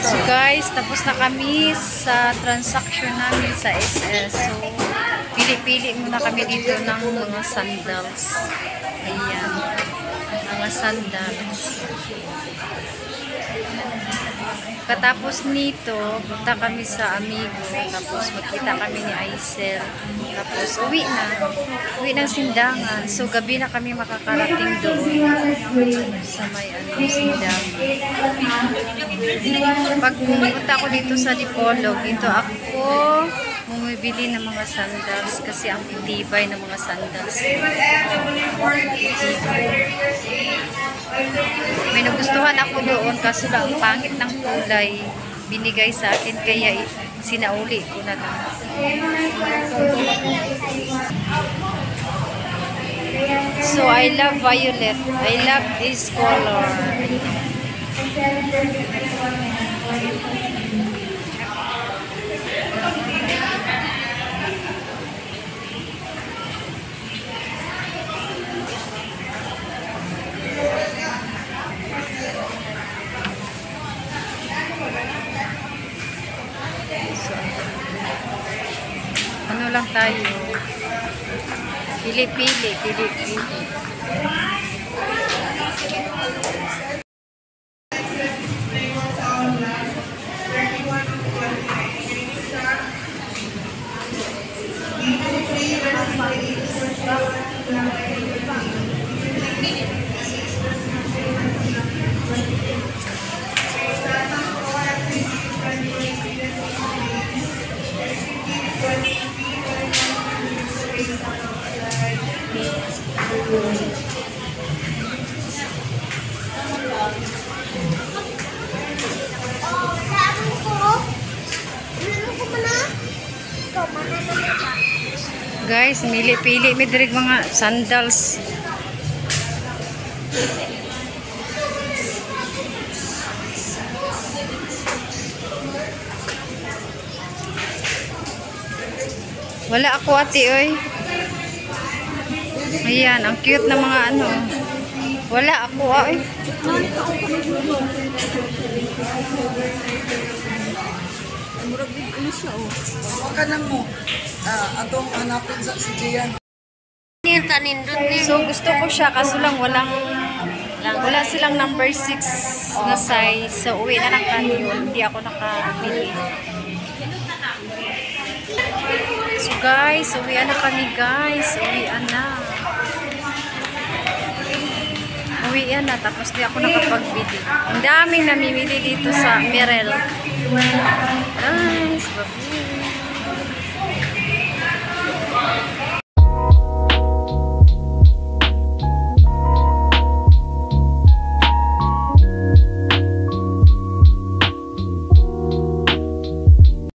So guys, tapos na kami sa transaction namin sa SS. So, pili-pili muna kami dito ng mga sandals. Ayan. Mga sandals. Katapos nito, punta kami sa Amigo. Tapos magkita kami ni Aisel. Tapos uwi na. Uwi ng sindangan. So gabi na kami makakarating doon. Sa may sindangan. Pag pumunta ako dito sa Dipolog, dito ako bumibili ng mga sandals. Kasi ang tibay ng mga sandals. May nagustuhan ako doon kaso lang pangit ng kulay binigay sa akin kaya sinauli ko na lang. So I love violet. I love this color. Ano lang tayo? Pili-pili. Guys, pili may dirig mga sandals. Wala ako ate oy. Ayan, ang cute na mga ano. Wala ako ay. Murag ano siya oh. Waka nang mo. Atong hanapin sa si Gian. So gusto ko siya kaso lang wala silang number 6 na size. So uwi na lang kami yun. Hindi ako nakabili. So guys, uwian na kami guys. Uwian na. Tapos di ako nakapagbili. Ang daming namimili dito sa Merrell. Guys, bye.